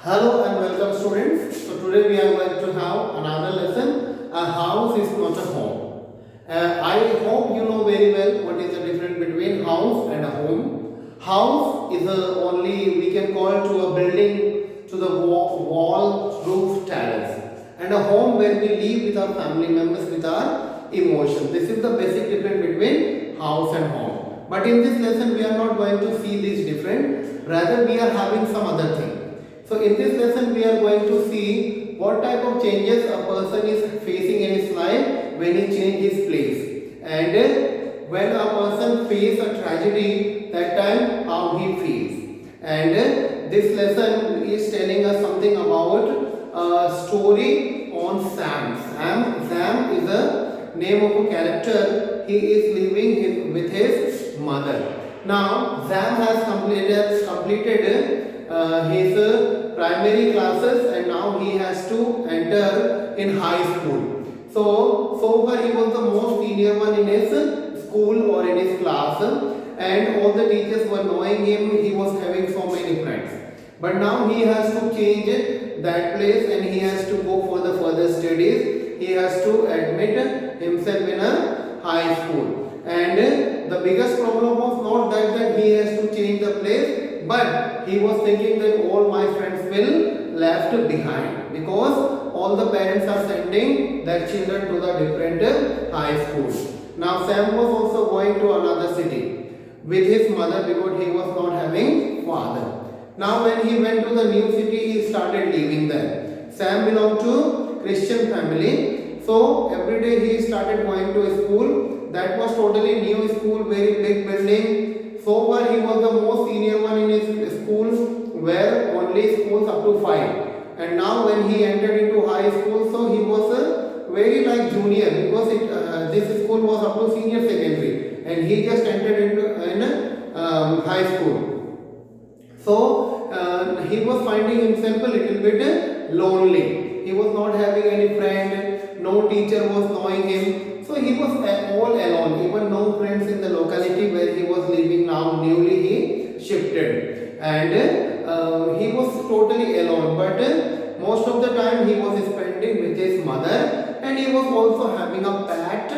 Hello and welcome students. So today we are going to have another lesson. A house is not a home. I hope you know very well what is the difference between house and a home. House is only we can call to a building to the wall, roof, terrace. And a home where we live with our family members, with our emotions. This is the basic difference between house and home. But in this lesson we are not going to see this difference. Rather we are having some other thing. So in this lesson we are going to see what type of changes a person is facing in his life when he changes his place, and when a person faces a tragedy, that time how he feels. And this lesson is telling us something about a story on Sam. Sam is the name of a character. He is living with his mother. Now Sam has completed his primary classes, and now he has to enter in high school. So far he was the most senior one in his school or in his class, and all the teachers were knowing him. He was having so many friends. But now he has to change that place and he has to go for the further studies. He has to admit himself in a high school. And the biggest problem was not that he has to change the place, but he was thinking that all my friends will left behind, because all the parents are sending their children to the different high schools. Now Sam was also going to another city with his mother because he was not having father. Now when he went to the new city, he started living there. Sam belonged to Christian family, so every day he started going to a school. That was totally new school, very big building. So far he was the most senior one in his school, where only schools up to 5. And now when he entered into high school, so he was very like junior, because this school was up to senior secondary, and he just entered into high school. So he was finding himself a little bit lonely. He was not having any friend, no teacher was knowing him. So he was all alone, even no friends in the locality where he was living. Now newly he shifted, and he was totally alone. But most of the time he was spending with his mother, and he was also having a pet.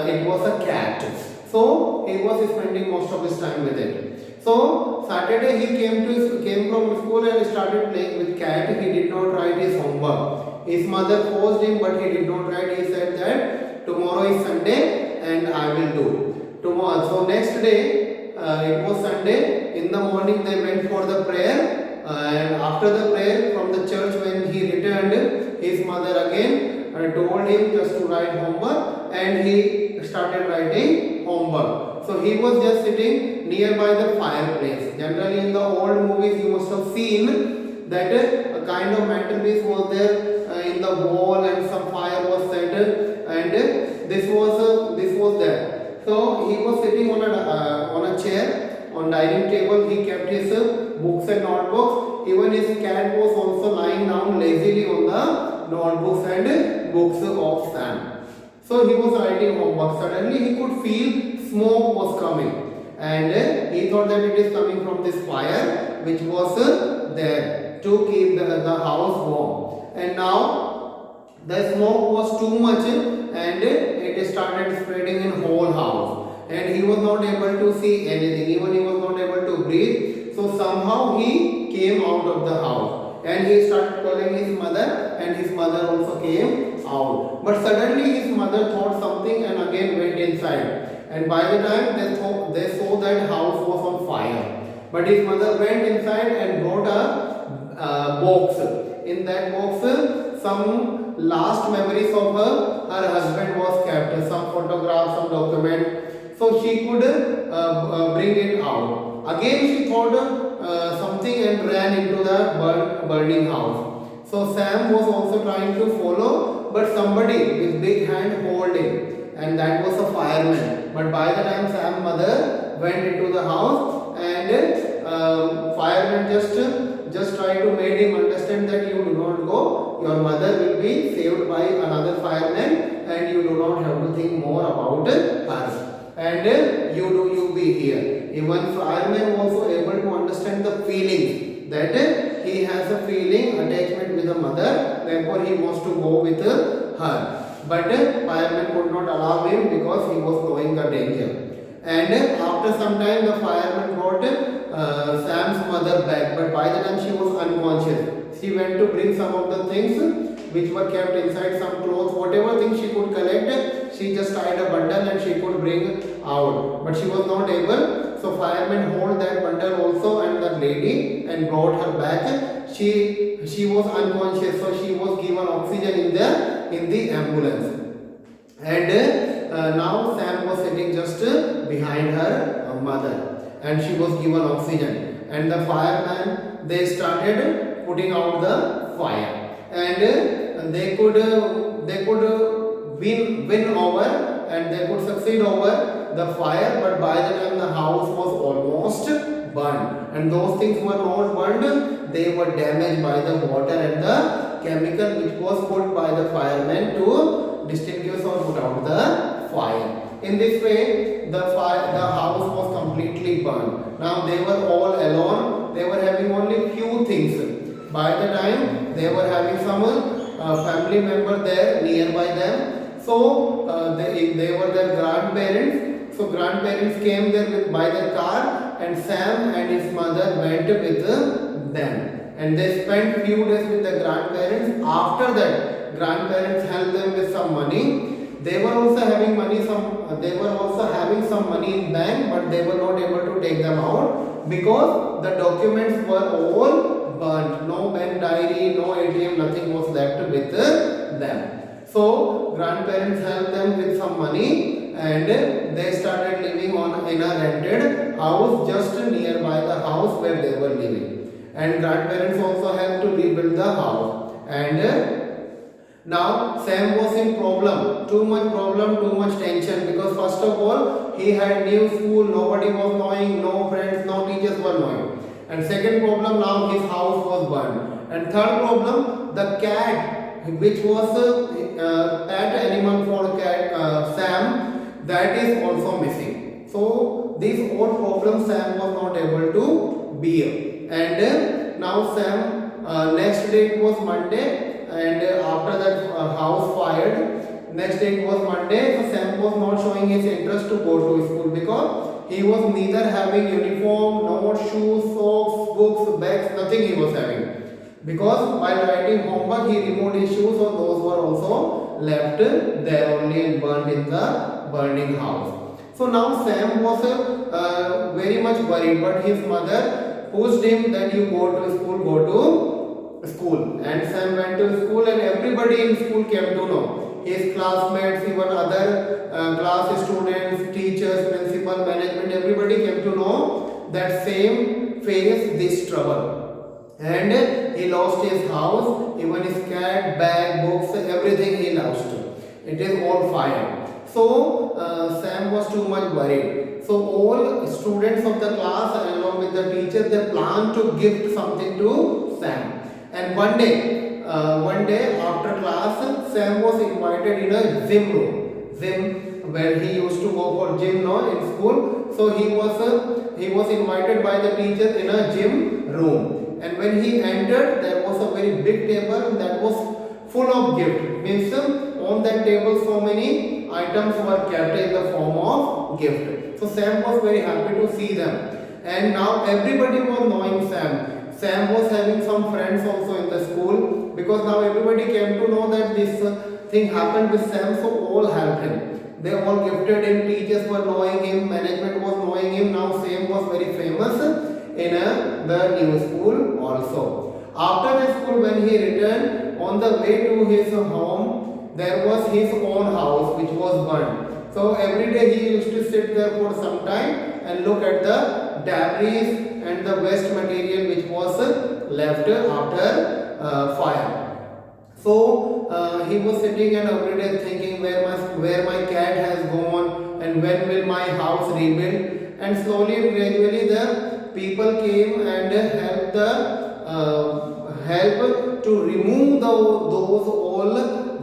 It was a cat. So he was spending most of his time with it. So Saturday he came from school and started playing with cat. He did not write his homework. His mother forced him, but he did not write. He said that tomorrow is Sunday and I will do tomorrow. So next day, it was Sunday. In the morning they went for the prayer, and after the prayer from the church, when he returned, his mother again told him just to write homework, and he started writing homework. So he was just sitting nearby the fireplace. Generally in the old movies you must have seen that a kind of mantelpiece was there in the wall, and some fire was set, and this was there. So he was sitting on a chair on dining table. He kept his books and notebooks. Even his cat was also lying down lazily on the notebooks and books of Sam. So he was writing homework. Suddenly he could feel smoke was coming, and he thought that it is coming from this fire which was there to keep the house warm. And now the smoke was too much, and it started spreading in whole house, and he was not able to see anything. Even he was not able to breathe. So somehow he came out of the house, and he started calling his mother, and his mother also came out. But suddenly his mother thought something and again went inside. And by the time they saw that house was on fire. But his mother went inside and brought a box. In that box, some last memories of her husband was kept. Some photographs, some document. So she could bring it out. Again she thought something and ran into the burning house. So Sam was also trying to follow, but somebody with big hand hold him, and that was a fireman. But by the time Sam's mother went into the house, and fireman just tried to make him understand that you do not go, your mother will be saved by another fireman, and you do not have to think more about her, and you be here. Even fireman also able to understand the feeling that he has a feeling therefore he wants to go with her. But fireman could not allow him because he was knowing the danger. And after some time, the fireman brought Sam's mother back, but by the time she was unconscious. She went to bring some of the things which were kept inside, some clothes, whatever things she could collect. She just tied a bundle and she could bring out, but she was not able. So fireman hold that bundle also and the lady and brought her back. She was unconscious, so she was given oxygen in the ambulance. And now Sam was sitting just behind her mother, and she was given oxygen. And the fireman, they started putting out the fire, and they could win over, and they could succeed over the fire. But by the time the house was almost burned, and those things were not burned, they were damaged by the water and the chemical which was put by the firemen to distinguish or put out the fire. In this way, the house was completely burned. Now they were all alone. They were having only few things. By the time they were having some family member there nearby them. So they were their grandparents. So grandparents came there by the car, and Sam and his mother went with them. And they spent few days with the grandparents. After that, grandparents helped them with some money. They were also having money. They were also having some money in bank, but they were not able to take them out because the documents were all burnt. No bank diary, no ATM, nothing was left with them. So grandparents helped them with some money, and they started living in a rented house just nearby the house where they were living. And grandparents also helped to rebuild the house. And now Sam was in problem, too much tension, because first of all he had new school, nobody was knowing, no friends, no teachers were knowing. And second problem, now his house was burned. And third problem, the cat, which was a pet animal for Sam, that is also missing. So these all problems Sam was not able to bear. And now Sam, next day it was Monday, and after that house fired, next day it was Monday. So Sam was not showing his interest to go to school because he was neither having uniform, no shoes, socks, books, bags, nothing he was having. Because while writing homework, he removed his shoes, so those were also left there only and burned in the burning house. So now Sam was very much worried, but his mother pushed him that you go to school. And Sam went to school, and everybody in school came to know. His classmates, even other class students, teachers, principal, management, everybody came to know that Sam faced this trouble. And he lost his house, even his cat, bag, books, everything he lost. It is all fire. So Sam was too much worried. So all students of the class along with the teacher, they planned to gift something to Sam. And one day after class, Sam was invited in a gym where he used to go for gym in school. So he was invited by the teacher in a gym room. And when he entered, there was a very big table that was full of gift. Means on that table so many items were kept in the form of gift. So Sam was very happy to see them. And now everybody was knowing Sam. Sam was having some friends also in the school, because now everybody came to know that this thing happened with Sam, so all helped him. They all gifted him, teachers were knowing him, management was knowing him. Now Sam was very famous in the new school also. After the school, when he returned, on the way to his home, there was his own house which was burned. So every day he used to sit there for some time and look at the debris and the waste material which was left after fire. So he was sitting and every day thinking where my cat has gone and when will my house rebuild. And slowly and gradually the people came and help to remove those all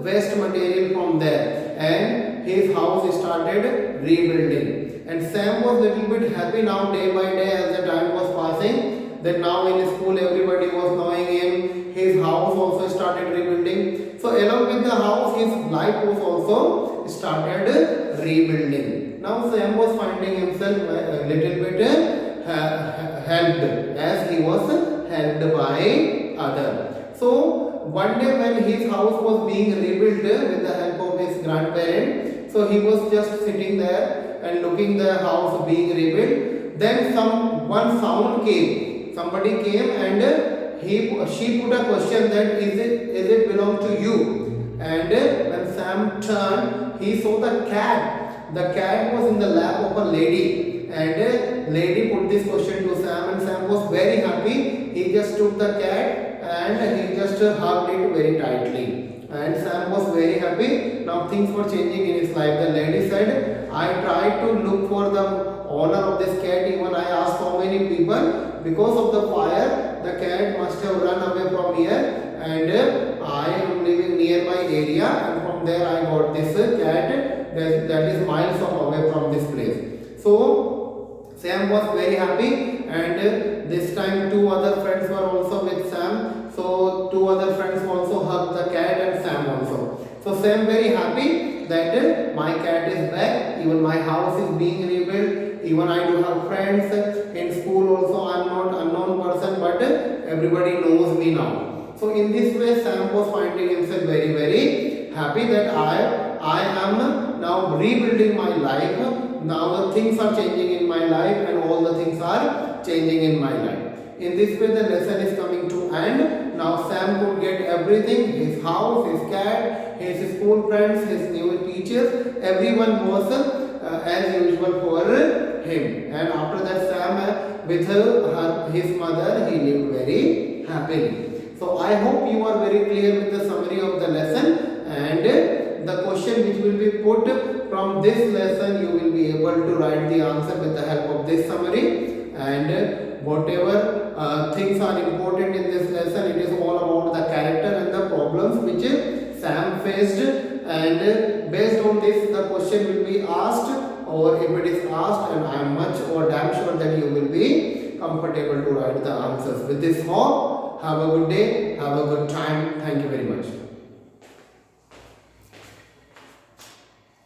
waste material from there, and his house started rebuilding. And Sam was little bit happy now day by day as the time was passing. Then now in school everybody was knowing him. His house also started rebuilding. So along with the house, his life was also started rebuilding. Now Sam was finding himself a little bit helped, as he was helped by other. So one day when his house was being rebuilt with the help of his grandparents, so he was just sitting there and looking the house being rebuilt. Then one sound came. Somebody came and she put a question that is it belong to you? And when Sam turned, he saw the cat. The cat was in the lap of a lady, and lady put this question to Sam, and Sam was very happy. He just took the cat and he just hugged it very tightly. And Sam was very happy. Now things were changing in his life. The lady said, I tried to look for the owner of this cat. Even I asked so many people. Because of the fire, the cat must have run away from here, and I am living nearby area, and from there I got this cat that is miles away from this place. So Sam was very happy, and this time two other friends were also with Sam. So two other friends also hugged the cat and Sam also. So Sam very happy that my cat is back, even my house is being rebuilt, even I do have friends in school also. I am not unknown person, but everybody knows me now. So in this way Sam was finding himself very very happy that I am now rebuilding my life. Now the things are changing in my life, and all the things are changing in my life. In this way the lesson is coming to end. Now Sam could get everything, his house, his cat, his school friends, his new teachers, everyone was as usual for him. And after that Sam with his mother, he lived very happily. So I hope you are very clear with the summary of the lesson, and the question which will be put from this lesson, you will be able to write the answer with the help of this summary. And whatever things are important in this lesson, it is all about the character and the problems which Sam faced, and based on this the question will be asked, or if it is asked, and I am much or damn sure that you will be comfortable to write the answers. With this hope, have a good day, have a good time. Thank you very much.